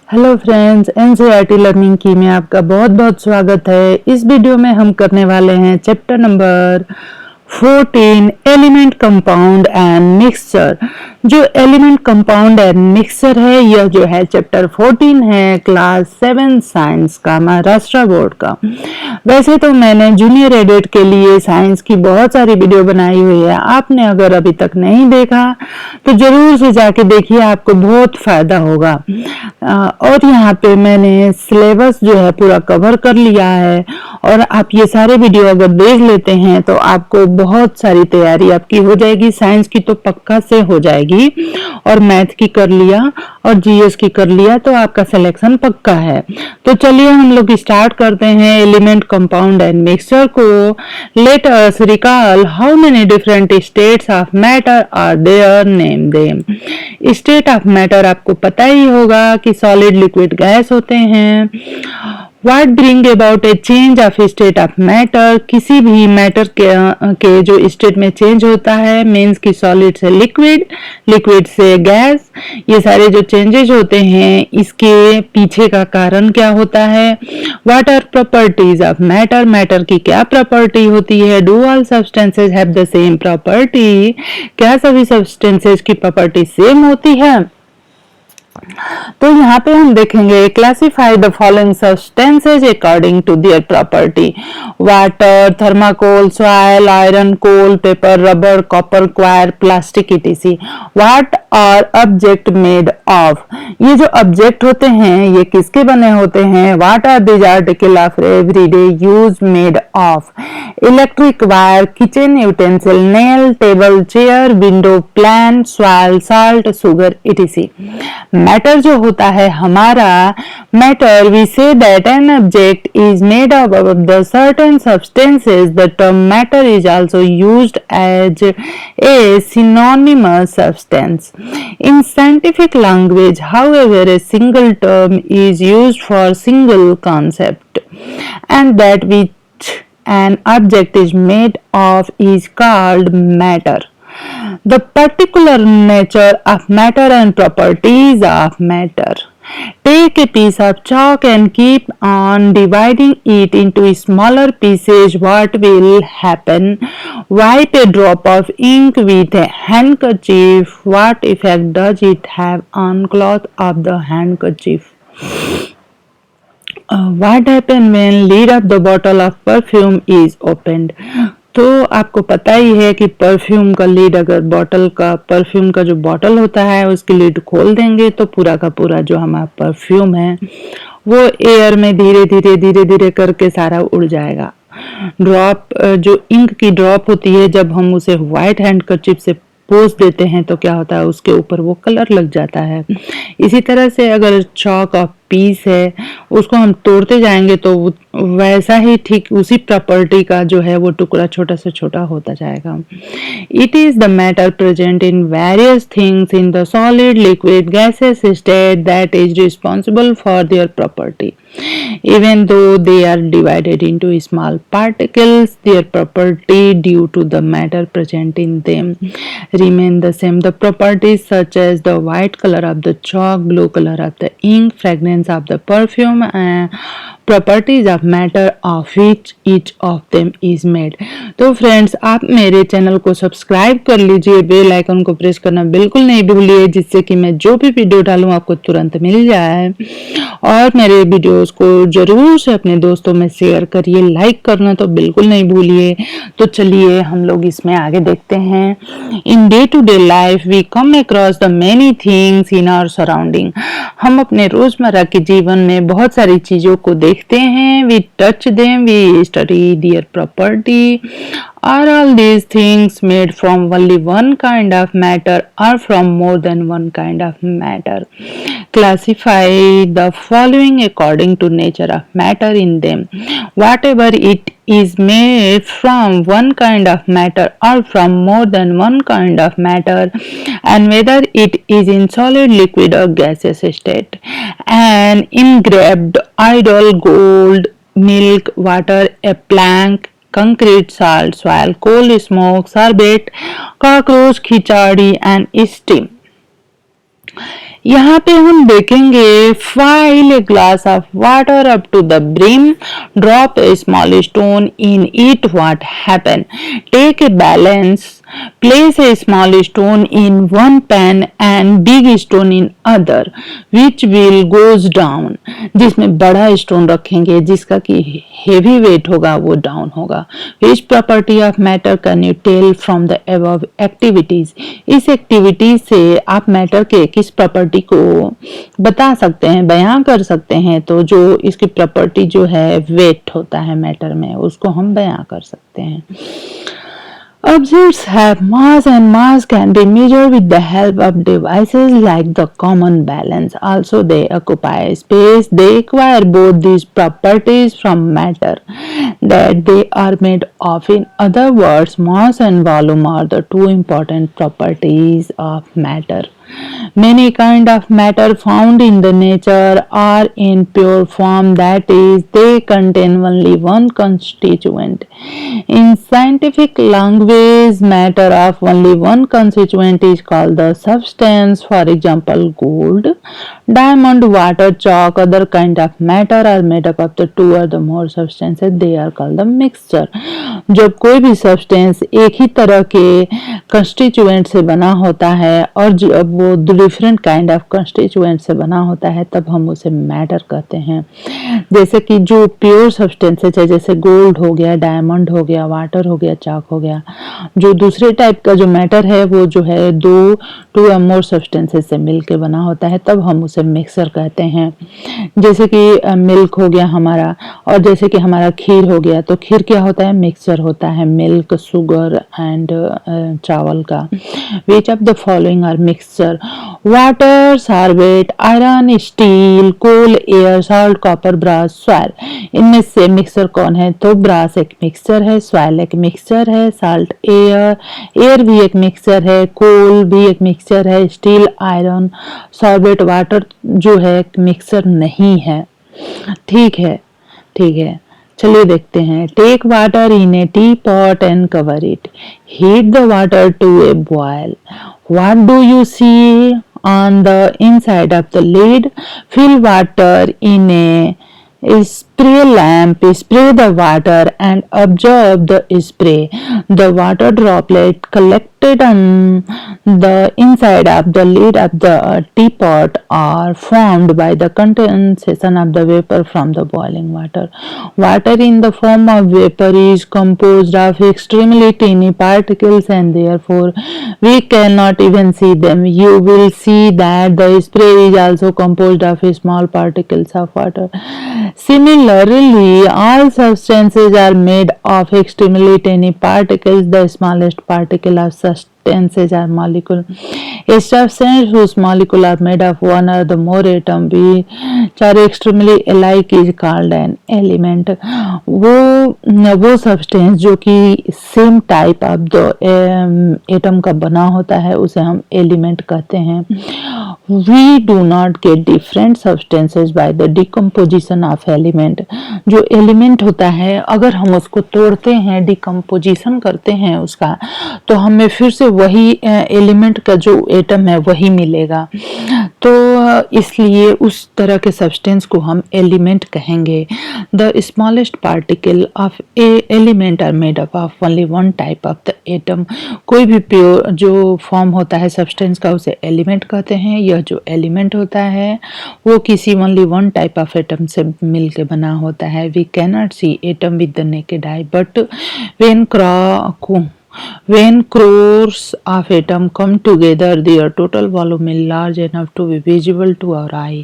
Hello friends, NCERT learning की में आपका बहुत बहुत स्वागत है। इस वीडियो में हम करने वाले हैं chapter number 14 element compound and mixture. जो एलिमेंट कंपाउंड एंड मिक्सचर है यह जो है चैप्टर 14 है, क्लास 7 साइंस का, महाराष्ट्र बोर्ड का। वैसे तो मैंने जूनियर एडिट के लिए साइंस की बहुत सारी वीडियो बनाई हुई है। आपने अगर अभी तक नहीं देखा तो जरूर से जाके देखिए, आपको बहुत फायदा होगा। और यहाँ पे मैंने सिलेबस जो है पूरा कवर कर लिया है, और आप ये सारे वीडियो अगर देख लेते हैं तो आपको बहुत सारी तैयारी आपकी हो जाएगी। साइंस की तो पक्का से हो जाएगी, और मैथ की कर लिया और जीएस की कर लिया तो आपका सिलेक्शन पक्का है। तो चलिए हम लोग स्टार्ट करते हैं एलिमेंट कंपाउंड एंड मिक्सचर को। Let us recall how many different states of matter are there, name them. State of matter आपको पता ही होगा कि सॉलिड, लिक्विड, गैस होते हैं। What bring about a change of state of matter? किसी भी matter के जो स्टेट में चेंज होता है, मीन्स कि सॉलिड से लिक्विड, लिक्विड से गैस, ये सारे जो चेंजेस होते हैं इसके पीछे का कारण क्या होता है। What are properties of matter? Matter की क्या प्रॉपर्टी होती है। Do all substances have the same property? क्या सभी सब्सटेंसेस की प्रॉपर्टी सेम होती है। तो यहाँ पे हम देखेंगे classify the following substances according to their property. Water, thermocol, soil, iron, coal, paper, rubber, copper, coir, plastic etc. What are object made of. ये जो ऑब्जेक्ट होते हैं ये किसके बने होते हैं। What are these article of everyday use made of. Electric wire, kitchen utensil, nail, table, chair, window, plant, soil, salt, sugar etc. Matter जो होता है हमारा, matter we say that an object is made up of the certain substances. The term matter is also used as a synonymous substance in scientific language. However, a single term is used for single concept, and that which an object is made of is called matter. The particular nature of matter and properties of matter. Take a piece of chalk and keep on dividing it into smaller pieces. What will happen? Wipe a drop of ink with a handkerchief. What effect does it have on cloth of the handkerchief? What happens when lid of the bottle of perfume is opened? तो आपको पता ही है कि perfume का lead, अगर bottle का, perfume का जो बॉटल होता है उसकी लीड खोल देंगे तो पूरा का पूरा जो हमारा परफ्यूम है वो एयर में धीरे धीरे करके सारा उड़ जाएगा। ड्रॉप, जो इंक की ड्रॉप होती है, जब हम उसे व्हाइट हैंडकरचिप से पोंछ देते हैं तो क्या होता है, उसके ऊपर वो कलर लग जाता है। इसी तरह से अगर चॉक ऑफ पीस है उसको हम तोड़ते जाएंगे तो वैसा ही ठीक उसी प्रॉपर्टी का जो है वो टुकड़ा छोटा से छोटा होता जाएगा। It is the matter present in various things in the solid, liquid, gases state that is responsible for their property. Even though they are divided into small particles, their property due to the matter present in them remain the same. The properties such as the white color of the chalk, blue color of the ink, fragrance of the perfume, and properties of matter of which each of them is made. तो friends, आप मेरे channel को subscribe कर लीजिए, bell icon को press करना बिल्कुल नहीं भूलिए, जिससे कि मैं जो भी वीडियो डालूं आपको तुरंत मिल जाए। और मेरे वीडियोस को जरूर से अपने दोस्तों में शेयर करिए, लाइक करना तो बिल्कुल नहीं भूलिए। तो चलिए हम लोग इसमें आगे देखते हैं। In day to day life we come across the many things in our surrounding. हम अपने रोजमर्रा के जीवन में बहुत सारी चीजों को देखते हैं। We touch them, we study their property. Are all these things made from only one kind of matter or from more than one kind of matter? Classify the following according to nature of matter in them. Whatever it is made from one kind of matter or from more than one kind of matter, and whether it is in solid, liquid or gaseous state. An engraved idol, gold, milk, water, a plank, concrete, salt, soil, coal, smoke, sorbet, cockroach, khichdi and steam. यहाँ पे हम देखेंगे fill a glass of water up to the brim, drop a small stone in it, what happen? Take a balance, place a small stone in one pan and big stone in other, which will goes down. जिसमें बड़ा stone रखेंगे जिसका कि heavy weight होगा वो down होगा. Which property of matter can you tell from the above activities? इस activity से आप मैटर के किस प्रॉपर्टी को बता सकते हैं, बयां कर सकते हैं. तो जो इसकी प्रॉपर्टी जो है वेट होता है मैटर में, उसको हम बयां कर सकते हैं. Objects have mass and mass can be measured with the help of devices like the common balance. Also, they occupy space. They acquire both these properties from matter that they are made of. In other words, mass and volume are the two important properties of matter. Many kind of matter found in the nature are in pure form, that is, they contain only one constituent. In scientific language, matter of only one constituent is called the substance. For example, gold, diamond, water, chalk, other kind of matter are made up of the two or the more substances. They are called the mixture. जब कोई भी substance एक ही तरह के constituent से बना होता है और जब वो डिफरेंट काइंड ऑफ कंस्टिट्यूएंट से बना होता है तब हम उसे मैटर कहते हैं. जैसे कि जो प्योर सब्सटेंसेस है जैसे गोल्ड हो गया, डायमंड हो गया, वाटर हो गया, चाक हो गया. जो दूसरे टाइप का जो मैटर है वो जो है टू या मोर सब्सटेंसेस से मिलके बना होता है, तब हम उसे मिक्सर कहते हैं. जैसे कि मिल्क हो गया हमारा, और जैसे कि हमारा खीर हो गया, तो खीर क्या होता है, मिक्सचर होता है मिल्क, शुगर एंड चावल का. Which of the following are mixture? Water, sherbet, iron, steel, coal, air, salt, copper, brass, soil. इनमें से मिक्सचर कौन है? तो ब्रास एक मिक्सचर है, सॉइल एक मिक्सचर है, साल्ट एयर भी एक मिक्सचर है, कोल भी एक मिक्सचर है, स्टील, आयरन, सॉर्बेट, वाटर जो है मिक्सचर नहीं है. ठीक है, ठीक है, चलिए देखते हैं. Take water in a tea pot and cover it. Heat the water to a boil. What do you see on the inside of the lid? Fill water in a spray lamp, spray the water and observe the spray. The water droplet collected on the inside of the lid of the teapot are formed by the condensation of the vapor from the boiling water. Water in the form of vapor is composed of extremely tiny particles and therefore we cannot even see them. You will see that the spray is also composed of small particles of water. Similarly, all substances are made of extremely tiny particles. The smallest particle of substances are molecule. A substance whose molecule are made of one or the more atom which are extremely alike is called an element. वो substance जो कि same type of the atom का बना होता है उसे हम element कहते हैं. We do not get different substances by the decomposition of element. जो एलिमेंट होता है अगर हम उसको तोड़ते हैं, डिकम्पोजिशन करते हैं उसका, तो हमें फिर से वही एलिमेंट का जो एटम है वही मिलेगा. तो इसलिए उस तरह के सब्सटेंस को हम एलिमेंट कहेंगे. The smallest particle of a element are made up of only one type of the atom. कोई भी प्योर जो फॉर्म होता है सब्सटेंस का उसे एलिमेंट कहते हैं. यह जो एलिमेंट होता है वो किसी only one type of atom से मिलके बना होता है. We can not see atom with the naked eye, but when crores of atoms come together, their total volume is large enough to be visible to our eye.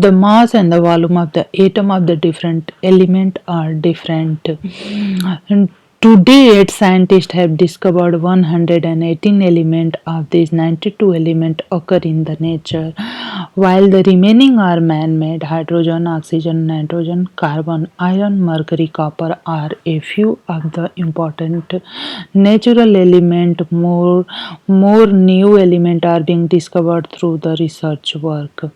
The mass and the volume of the atom of the different element are different. To date, scientists have discovered 118 elements. Of these, 92 elements occur in the nature, while the remaining are man-made. Hydrogen, oxygen, nitrogen, carbon, iron, mercury, copper are a few of the important natural elements. More new elements are being discovered through the research work.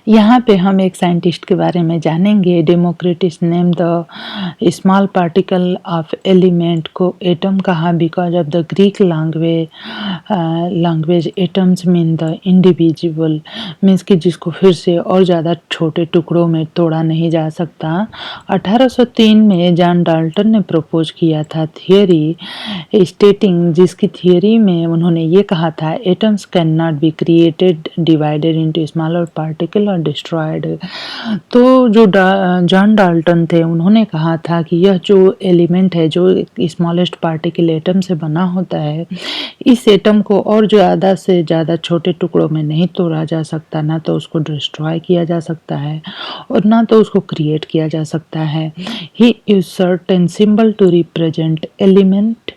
यहाँ पे हम एक scientist के बारे में जानेंगे। Democritus name the small particle of element को atom कहा because of the Greek language atoms mean the individual, means कि जिसको फिर से और ज़्यादा छोटे टुकड़ों में तोड़ा नहीं जा सकता। 1803 में जॉन डाल्टन ने प्रपोज किया था थियरी स्टेटिंग, जिसकी थियरी में उन्होंने ये कहा था atoms can not be created divided into smaller particle और डिस्ट्रॉयड। तो जो जॉन डाल्टन थे उन्होंने कहा था कि यह जो एलिमेंट है जो स्मॉलेस्ट पार्टिकल एटम से बना होता है, इस एटम को और ज़्यादा से ज़्यादा छोटे टुकड़ों में नहीं तोड़ा जा सकता, ना तो उसको डिस्ट्रॉय किया जा सकता है और ना तो उसको क्रिएट किया जा सकता है। He use certain symbol to represent element,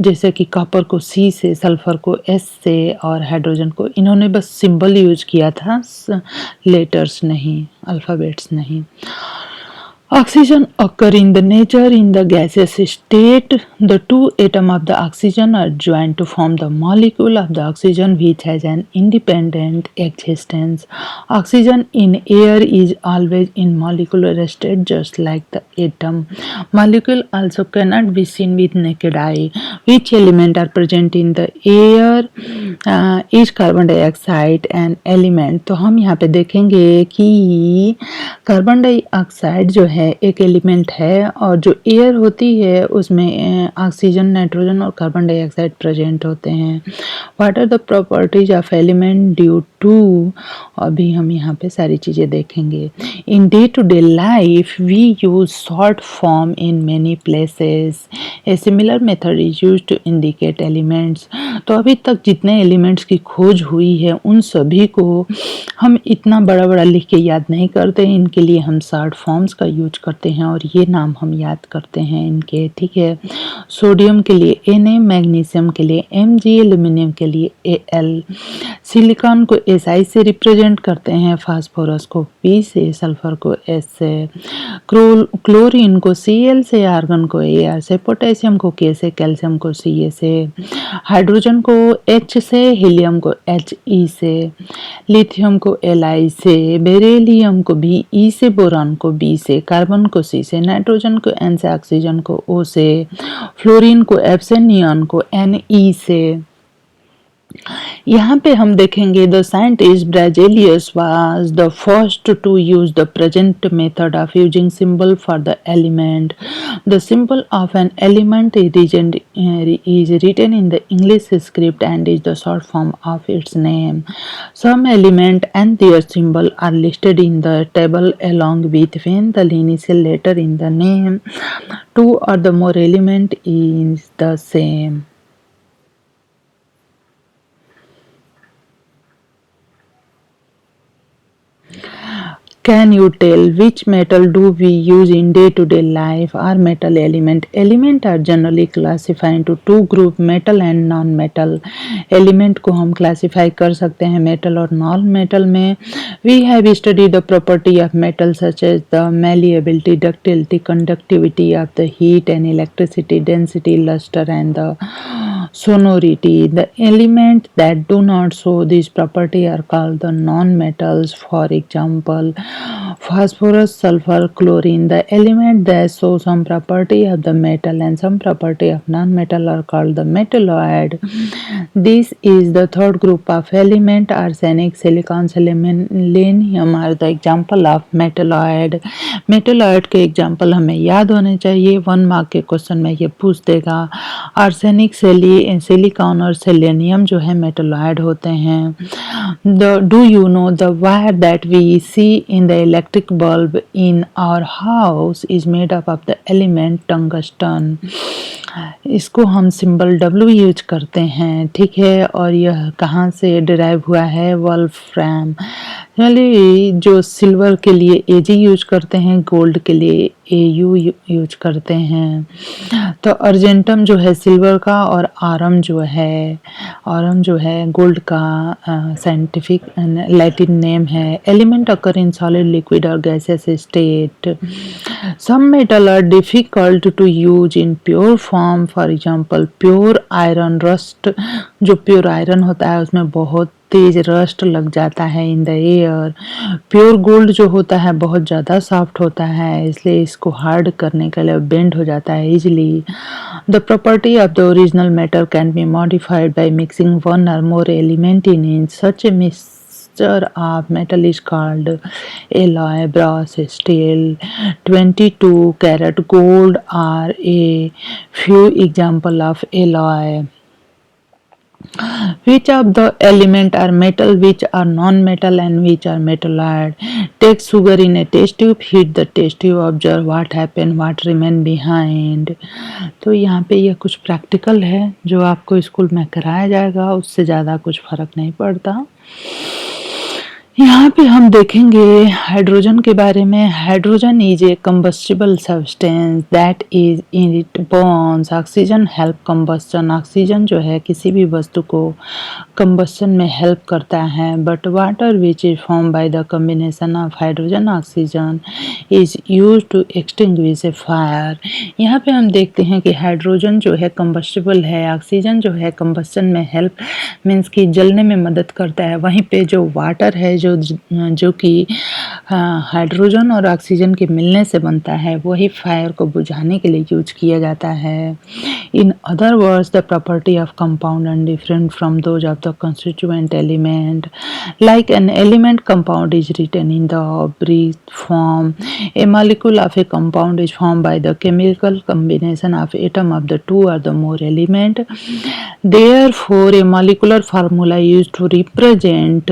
जैसे कि कॉपर को C से, सल्फर को S से और हाइड्रोजन को, इन्होंने बस सिंबल यूज किया था, लेटर्स नहीं, अल्फ़ाबेट्स नहीं। Oxygen occur in the nature in the gaseous state. The two atoms of the oxygen are joined to form the molecule of the oxygen which has an independent existence. Oxygen in air is always in molecular state just like the atom. Molecule also cannot be seen with naked eye. Which element are present in the air? Is carbon dioxide an element? तो हम यहाँ पे देखेंगे कि carbon dioxide जो है एक element है और जो एयर होती है उसमें ऑक्सीजन, नाइट्रोजन और कार्बन डाइऑक्साइड प्रेजेंट होते हैं। What are the properties of element due to, अभी हम यहाँ पे सारी चीज़ें देखेंगे। In day to day life we use short form in many places, a similar method is use to indicate elements. तो अभी तक जितने एलिमेंट्स की खोज हुई है उन सभी को हम इतना बड़ा बड़ा लिख के याद नहीं करते, इनके लिए हम शॉर्ट फॉर्म्स का यूज करते हैं और ये नाम हम याद करते हैं इनके, ठीक है। सोडियम के लिए Na, मैग्नीशियम के लिए Mg, एल्यूमिनियम के लिए Al, सिलिकॉन को Si से रिप्रेजेंट करते हैं, फास्फोरस को P से, सल्फर को S से, क्लोरीन को Cl से, आर्गन को Ar से, पोटेशियम को K से, कैल्शियम को Ca से, हाइड्रोजन को H से, हीलियम को He से, लिथियम को Li से, बेरिलियम को Be से, बोरान को B से, कार्बन को C से, नाइट्रोजन को N से, ऑक्सीजन को O से, फ्लोरीन को F से, नियॉन को Ne से। यहाँ पे हम देखेंगे the scientist Berzelius was the first to use the present method of using symbol for the element. The symbol of an element is written in the English script and is the short form of its name. Some element and their symbol are listed in the table along with when the initial letter in the name. Two or the more element is the same. Can you tell which metal do we use in day-to-day life? Are metal element? Element are generally classified into two group, metal and non-metal. Element को हम classify कर सकते हैं metal और non-metal में। We have studied the property of metal such as the malleability, ductility, conductivity of the heat and electricity, density, luster and the sonority. The elements that do not show this property are called the non-metals. For example, phosphorus, sulfur, chlorine. The element that show some property of the metal and some property of non-metal are called the metalloid. This is the third group of element. Arsenic, silicon, selenium are the example of metalloid. metalloid के example हमें याद होने चाहिए, 1 mark के question में ये पूछ देगा। आर्सेनिक, सिलिकॉन और सेलेनियम जो है मेटलॉइड होते हैं। Do you know the wire that we see in the electric bulb in our house is made up of the element tungsten. इसको हम सिंबल W यूज करते हैं, ठीक है। और यह कहाँ से डिराइव हुआ है? वोल्फ्राम। चलिए, जो सिल्वर के लिए Ag यूज करते हैं, गोल्ड के लिए Au यूज करते हैं। तो अर्जेंटम जो है सिल्वर का और आरम जो है गोल्ड का साइंटिफिक लैटिन नेम है। Element occur in solid, liquid और gases state. Some metal are difficult to use in pure form, for example pure iron rust. जो प्योर आयरन होता है उसमें बहुत तेज रस्ट लग जाता है in the air. Pure gold जो होता है बहुत ज़्यादा सॉफ्ट होता है, इसलिए इसको हार्ड करने के लिए बेंड हो जाता है easily. The property of the original metal can be modified by mixing one और more element in it. Such a mixture of metal is called alloy, brass, steel, 22 karat gold are a few example of alloy. Which of the element are metal, which are non-metal, and which are metalloid? Take sugar in a test tube, heat the test tube, observe what happen, what remain behind. तो यहाँ पे ये कुछ practical है जो आपको school में कराया जाएगा, उससे ज़्यादा कुछ फर्क नहीं पड़ता। यहाँ पे हम देखेंगे हाइड्रोजन के बारे में। Hydrogen is a combustible substance that is in it Burns. Oxygen help combustion. Oxygen जो है किसी भी वस्तु को कंबस्टन में हेल्प करता है। But water which is form by the combination of hydrogen oxygen is use to extinguish a fire. यहाँ पे हम देखते हैं कि हाइड्रोजन जो है कंबस्टिबल है, ऑक्सीजन जो है कंबस्टन में हेल्प मीन्स कि जलने में मदद करता है। वहीं पे जो वाटर है जो कि हाइड्रोजन और ऑक्सीजन के मिलने से बनता है, वही फायर को बुझाने के लिए यूज किया जाता है। In other words the property of compound and different from those of the constituent element. Like an element compound is written in the brief form. A molecule of a compound is form by the chemical combination of atom of the two or the more element. Therefore, a molecular formula used to represent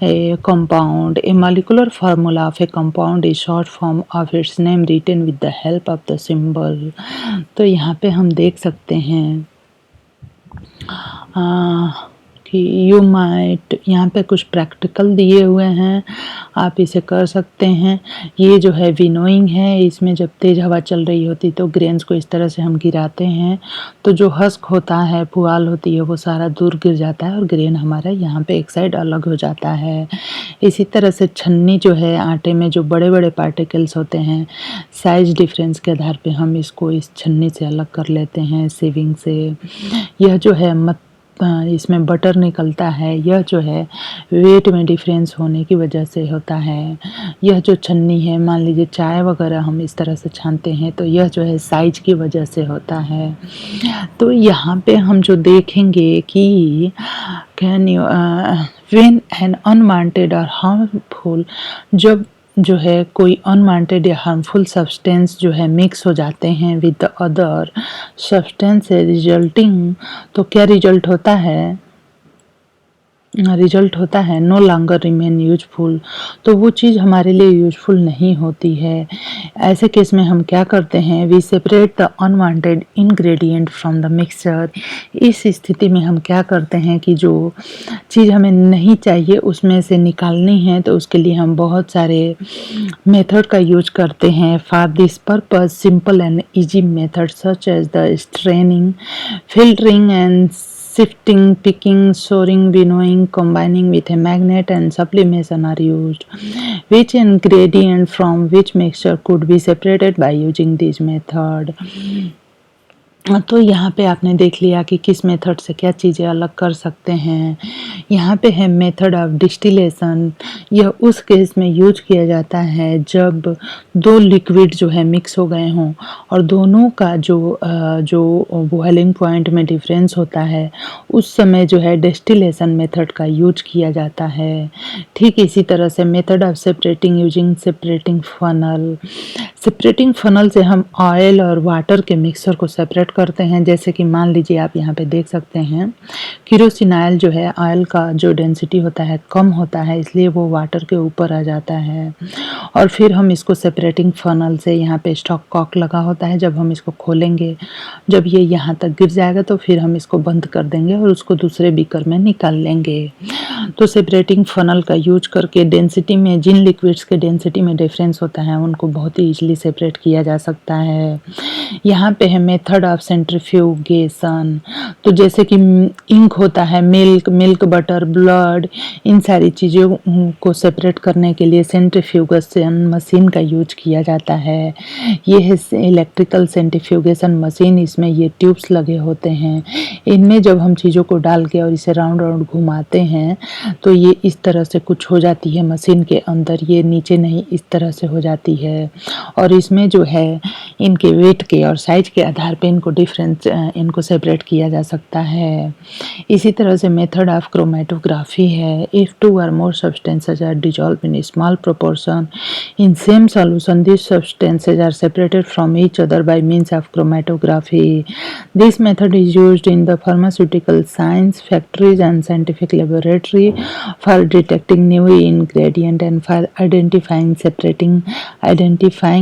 a compound. A molecular formula of a compound is short form of its name written with the help of the symbol. तो यहाँ पे हम देख सकते हैं कि you might, यहाँ पे कुछ प्रैक्टिकल दिए हुए हैं, आप इसे कर सकते हैं। ये जो है विनोइंग है, इसमें जब तेज़ हवा चल रही होती तो ग्रेन्स को इस तरह से हम गिराते हैं तो जो हस्क होता है, पुआल होती है, वो सारा दूर गिर जाता है और ग्रेन हमारा यहाँ पे एक साइड अलग हो जाता है। इसी तरह से छन्नी जो है, आटे में जो बड़े बड़े पार्टिकल्स होते हैं, साइज डिफरेंस के आधार पे हम इसको इस छन्नी से अलग कर लेते हैं सीविंग से। यह जो है इसमें बटर निकलता है, यह जो है वेट में डिफरेंस होने की वजह से होता है। यह जो छन्नी है, मान लीजिए चाय वगैरह हम इस तरह से छानते हैं तो यह जो है साइज की वजह से होता है। तो यहाँ पे हम जो देखेंगे कि can you when an unwanted और हार्मफुल, जब जो है कोई अनवांटेड या हार्मफुल सब्सटेंस जो है मिक्स हो जाते हैं with the other substance resulting, तो क्या रिजल्ट होता है नो लॉन्गर रिमेन यूजफुल। तो वो चीज़ हमारे लिए यूजफुल नहीं होती है। ऐसे केस में हम क्या करते हैं, we separate the unwanted ingredient from the mixture. इस स्थिति में हम क्या करते हैं कि जो चीज़ हमें नहीं चाहिए उसमें से निकालनी है, तो उसके लिए हम बहुत सारे मेथड का यूज करते हैं। For this purpose simple and easy method such as the straining, filtering and sifting, picking, sorting, winnowing, combining with a magnet and sublimation are used. Which ingredient from which mixture could be separated by using this method? तो यहाँ पे आपने देख लिया कि किस method से क्या चीज़ें अलग कर सकते हैं। यहाँ पे है मेथड ऑफ डिस्टिलेशन। यह उस केस में यूज किया जाता है जब दो लिक्विड जो है मिक्स हो गए हों और दोनों का जो बॉइलिंग पॉइंट में डिफरेंस होता है, उस समय जो है डिस्टिलेशन मेथड का यूज किया जाता है। ठीक इसी तरह से method of separating using separating funnel. Separating funnel से हम ऑयल और वाटर के मिक्सर को सेपरेट करते हैं। जैसे कि मान लीजिए आप यहाँ पे देख सकते हैं केरोसिन ऑयल जो है, ऑयल का जो डेंसिटी होता है कम होता है, इसलिए वो वाटर के ऊपर आ जाता है। और फिर हम इसको सेपरेटिंग फनल से, यहाँ पे स्टॉप कॉक लगा होता है, जब हम इसको खोलेंगे, जब ये यहाँ तक गिर जाएगा तो फिर हम इसको बंद कर देंगे और उसको दूसरे बीकर में निकाल लेंगे। तो सेपरेटिंग फनल का यूज करके डेंसिटी में, जिन लिक्विड्स के डेंसिटी में डिफरेंस होता है उनको बहुत ही ईजिली सेपरेट किया जा सकता है। यहाँ पे है मेथड ऑफ सेंट्रीफ्यूगेशन। तो जैसे कि इंक होता है, मिल्क, बटर, ब्लड, इन सारी चीज़ों को सेपरेट करने के लिए सेंट्रीफ्यूगेशन मशीन का यूज किया जाता है। ये है इलेक्ट्रिकल सेंट्रीफ्यूगेशन मशीन। इसमें ये ट्यूब्स लगे होते हैं, इनमें जब हम चीज़ों को डाल के और इसे राउंड राउंड घुमाते हैं तो ये इस तरह से कुछ हो जाती है मशीन के अंदर, ये नीचे नहीं इस तरह से हो जाती है। और इसमें जो है इनके वेट के और साइज के आधार पे इनको सेपरेट किया जा सकता है। इसी तरह से मेथड ऑफ क्रोमेटोग्राफी है। If two or more substances are dissolve in small proportion in same solution, these substances are separated from each other by means of chromatography. This method is used in the pharmaceutical science, factories and scientific laboratory for detecting new ingredient and for identifying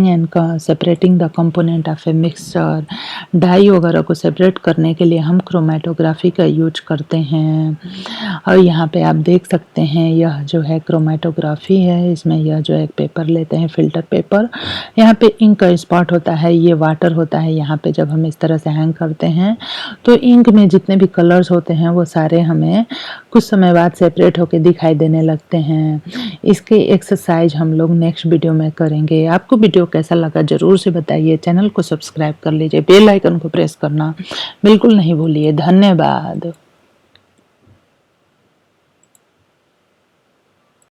and separating the component of a mixture. Dye वगैरह को separate करने के लिए हम chromatography का use करते हैं। और यहाँ पे आप देख सकते हैं यह जो है क्रोमेटोग्राफी है। इसमें यह जो एक पेपर लेते हैं, फिल्टर पेपर, यहाँ पे इंक का स्पॉट होता है, ये वाटर होता है। यहाँ पे जब हम इस तरह से हैंग करते हैं तो इंक में जितने भी कलर्स होते हैं वो सारे हमें कुछ समय बाद सेपरेट होके दिखाई देने लगते हैं। इसके एक्सरसाइज हम लोग नेक्स्ट वीडियो में करेंगे। आपको वीडियो कैसा लगा ज़रूर से बताइए। चैनल को सब्सक्राइब कर लीजिए, बेल आइकन को प्रेस करना बिल्कुल नहीं भूलिए। धन्यवाद।